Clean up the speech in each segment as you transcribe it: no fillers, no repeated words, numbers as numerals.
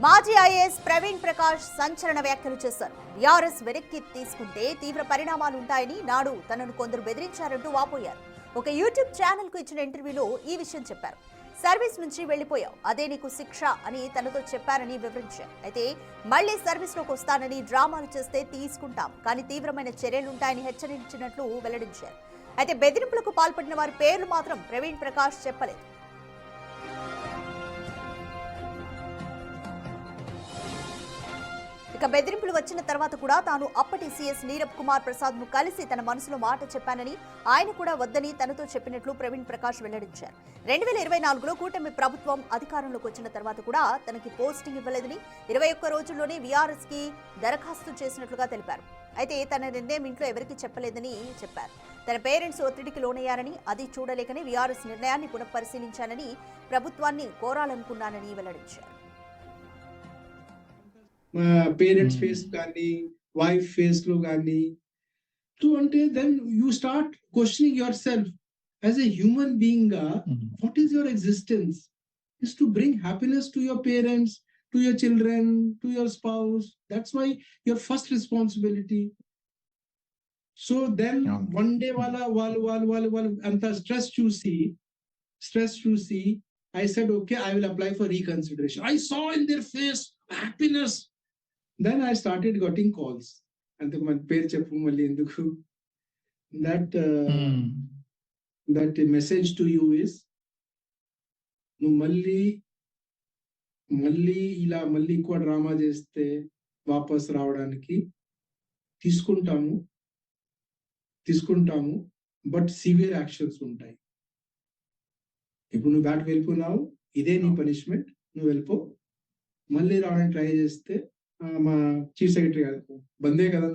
మాజీ ఐఏఎస్ ప్రవీణ్ ప్రకాష్ సంచలన వ్యాఖ్యలు చేశారు. బీఆర్ఎస్ వెనక్కి తీసుకుంటే తీవ్ర పరిణామాలు ఉంటాయని నాడు తనను కొందరు బెదిరించారంటూ వాపోయారు. ఒక యూట్యూబ్ ఛానల్ కు ఇచ్చిన ఇంటర్వ్యూలో ఈ విషయం చెప్పారు. సర్వీస్ నుంచి వెళ్లిపోయావు, అదే నీకు శిక్ష అని తనతో చెప్పారని వివరించారు. అయితే మళ్లీ సర్వీస్లోకి వస్తానని డ్రామాలు చేస్తే తీసుకుంటాం, కానీ తీవ్రమైన చర్యలుంటాయని హెచ్చరించినట్లు వెల్లడించారు. అయితే బెదిరింపులకు పాల్పడిన వారి పేర్లు మాత్రం ప్రవీణ్ ప్రకాష్ చెప్పలేదు. ఇక బెదిరింపులు వచ్చిన తర్వాత కూడా తాను అప్పటి సీఎస్ నీరబ్ కుమార్ ప్రసాద్ ను కలిసి తన మనసులో మాట చెప్పానని, ఆయన కూడా వద్దని తనతో చెప్పినట్లు ప్రవీణ్ ప్రకాష్ వెల్లడించారు. 2024లో కూటమి ప్రభుత్వం అధికారంలోకి వచ్చిన తర్వాత కూడా తనకి పోస్టింగ్ ఇవ్వలేదని, 21 రోజుల్లోనే వీఆర్ఎస్ కి దరఖాస్తు చేసినట్లుగా తెలిపారు. అయితే తన నిర్ణయం ఇంట్లో ఎవరికీ చెప్పలేదని చెప్పారు. తన పేరెంట్స్ ఒత్తిడికి లోనయ్యారని, అది చూడలేకనే వీఆర్ఎస్ నిర్ణయాన్ని పునఃపరిశీలించానని, ప్రభుత్వాన్ని కోరాలనుకున్నానని వెల్లడించారు. పేరెంట్స్ ఫేస్ కానీ వైఫ్ ఫేస్ లో కానీ అంటే then you start questioning yourself as a human being గా what is your existence is to bring happiness to your parents, to your children, to your spouse. That's why your first responsibility. So then one day వాళ్ళు అంత stress చూసి I said, okay, I will apply for reconsideration. I saw in their face happiness. Then I started getting calls. And the pair cheppu malli enduku. That message to you is, nu malli ila malli ఎక్కువ drama చేస్తే వాపస్ రావడానికి తీసుకుంటాము but severe actions ఉంటాయి. ఇప్పుడు నువ్వు bat వెళ్ళిపోయినావు, ఇదే నీ పనిష్మెంట్, నువ్వు వెళ్ళిపో. మళ్ళీ రావడానికి ట్రై చేస్తే మా చీఫ్ సెక్రటరీ గారు బందే కదా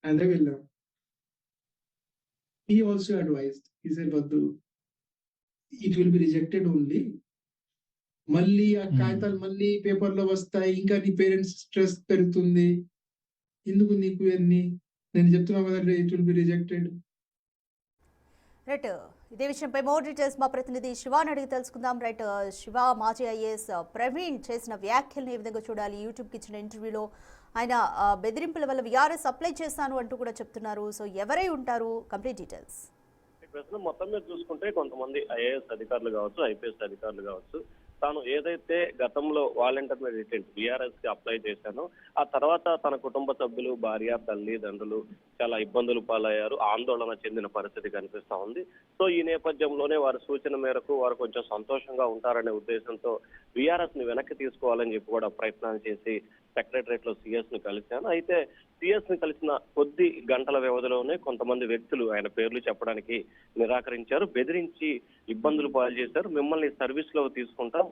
అందే వెళ్ళాం. He also advised, he said వద్దు, it will be rejected only. మళ్ళీ ఆ కాగితాలు మళ్ళీ పేపర్లో వస్తాయి, ఇంకా నీ పేరెంట్స్ స్ట్రెస్ పెరుగుతుంది, ఎందుకు నీకు ఇవన్నీ, నేను చెప్తున్నా కదా it will be rejected. Right, ఇదే విషయంపై మోర్ డీటెయిల్స్ మా ప్రతినిధి శివాని అడిగి తెలుసుకుందాం. రైట్ శివ, మాజీ ఐఏఎస్ ప్రవీణ్ చేసిన వ్యాఖ్యలను ఏ విధంగా చూడాలి? యూట్యూబ్కి ఇచ్చిన ఇంటర్వ్యూలో ఆయన బెదిరింపుల వల్ల వీఆర్ఎస్ అప్లై చేశాను అంటూ కూడా చెప్తున్నారు. సో ఎవరై ఉంటారు? Complete details. ప్రశ్న మొత్తం మీద చూసుకుంటే కొంతమంది ఐఏఎస్ అధికారులు కావచ్చు, ఐపీఎస్ అధికారులు కావచ్చు, తాను ఏదైతే గతంలో వాలంటీర్ రిటెంట్ బీఆర్ఎస్ కి అప్లై చేశానో ఆ తర్వాత తన కుటుంబ సభ్యులు, భార్య, తల్లిదండ్రులు చాలా ఇబ్బందులు పాలయ్యారు, ఆందోళన చెందిన పరిస్థితి కనిపిస్తా ఉంది. సో ఈ నేపథ్యంలోనే వారి సూచన మేరకు వారు కొంచెం సంతోషంగా ఉంటారనే ఉద్దేశంతో బీఆర్ఎస్ ని వెనక్కి తీసుకోవాలని చెప్పి కూడా ప్రయత్నాలు చేసి సెక్రటరియట్ లో సిఎస్ ని కలిశాను. అయితే సిఎస్ ని కలిసిన కొద్ది గంటల వ్యవధిలోనే కొంతమంది వ్యక్తులు ఆయన పేర్లు చెప్పడానికి నిరాకరించారు, బెదిరించి ఇబ్బందులు పాలు చేశారు. మిమ్మల్ని సర్వీస్ లో తీసుకుంటాం,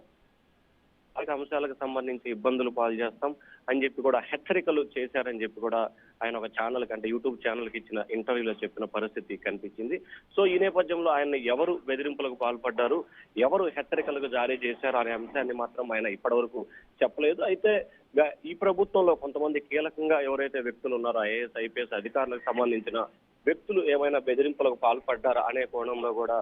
అంశాలకు సంబంధించి ఇబ్బందులు పాలు చేస్తాం అని చెప్పి కూడా హెచ్చరికలు చేశారని చెప్పి కూడా ఆయన ఒక ఛానల్ అంటే యూట్యూబ్ ఛానల్ కి ఇచ్చిన ఇంటర్వ్యూలో చెప్పిన పరిస్థితి కనిపించింది. సో ఈ నేపథ్యంలో ఆయన ఎవరు బెదిరింపులకు పాల్పడ్డారు, ఎవరు హెచ్చరికలకు జారీ చేశారు అనే అంశాన్ని మాత్రం ఆయన ఇప్పటివరకు చెప్పలేదు. అయితే ఈ ప్రభుత్వంలో కొంతమంది కీలకంగా ఎవరైతే వ్యక్తులు ఉన్నారో ఐఏఎస్, ఐపీఎస్ అధికారులకు సంబంధించిన వ్యక్తులు ఏమైనా బెదిరింపులకు పాల్పడ్డారా అనే కోణంలో కూడా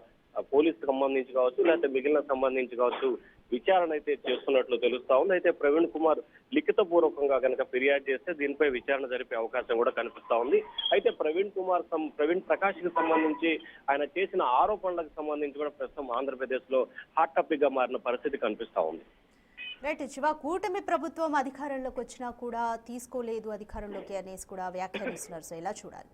పోలీసుకు సంబంధించి కావచ్చు, లేకపోతే మిగిలిన సంబంధించి కావచ్చు విచారణ అయితే చేస్తున్నట్లు తెలుస్తా ఉంది. అయితే ప్రవీణ్ కుమార్ లిఖిత పూర్వకంగా కనుక ఫిర్యాదు చేస్తే దీనిపై విచారణ జరిపే అవకాశం కూడా కనిపిస్తా ఉంది. అయితే ప్రవీణ్ ప్రకాష్ కి సంబంధించి ఆయన చేసిన ఆరోపణలకు సంబంధించి కూడా ప్రస్తుతం ఆంధ్రప్రదేశ్ లో హాట్ టాపిక్ గా మారిన పరిస్థితి కనిపిస్తా ఉంది. రైట్ శివ, కూటమి ప్రభుత్వం అధికారంలోకి వచ్చినా కూడా తీసుకోలేదు అధికారంలోకి అనేసి కూడా వ్యాఖ్యానిస్తున్నారు. సో ఎలా చూడాలి?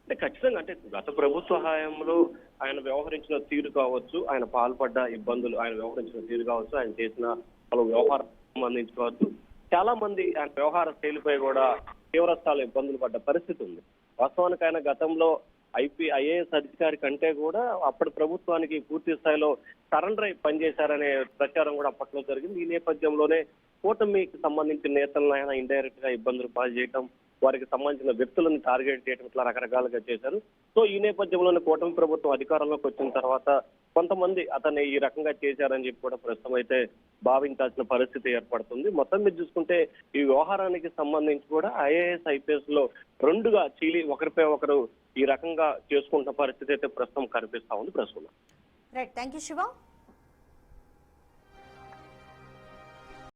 అంటే ఖచ్చితంగా అంటే గత ప్రభుత్వ హయాంలో ఆయన వ్యవహరించిన తీరు కావచ్చు, ఆయన పాల్పడ్డ ఇబ్బందులు, ఆయన వ్యవహరించిన తీరు కావచ్చు, ఆయన చేసిన పలు వ్యవహారం సంబంధించి కావచ్చు, చాలా మంది ఆయన వ్యవహార శైలిపై కూడా తీవ్రస్థాయిలో ఇబ్బందులు పడ్డ పరిస్థితి ఉంది. వాస్తవానికి ఆయన గతంలో ఐఏఎస్ అధికారి కంటే కూడా అప్పటి ప్రభుత్వానికి పూర్తి స్థాయిలో సరెండర్ అయి పనిచేశారనే ప్రచారం కూడా అప్పట్లో జరిగింది. ఈ నేపథ్యంలోనే కూటమికి సంబంధించిన నేతలను ఆయన ఇండైరెక్ట్ గా ఇబ్బందులు పాలు చేయటం, వారికి సంబంధించిన వ్యక్తులను టార్గెట్ చేయడం ఇట్లా రకరకాలుగా చేశారు. సో ఈ నేపథ్యంలోనే కూటమి ప్రభుత్వం అధికారంలోకి వచ్చిన తర్వాత కొంతమంది అతన్ని ఈ రకంగా చేశారని చెప్పి కూడా ప్రస్తుతం అయితే భావించాల్సిన పరిస్థితి ఏర్పడుతుంది. మొత్తం మీద చూసుకుంటే ఈ వ్యవహారానికి సంబంధించి కూడా ఐఏఎస్, ఐపీఎస్ లో రెండుగా చీలి ఒకరిపై ఒకరు ఈ రకంగా చేసుకుంటున్న పరిస్థితి అయితే ప్రస్తుతం కనిపిస్తా ఉంది. ప్రస్తుతం రైట్, థ్యాంక్ యూ శివ.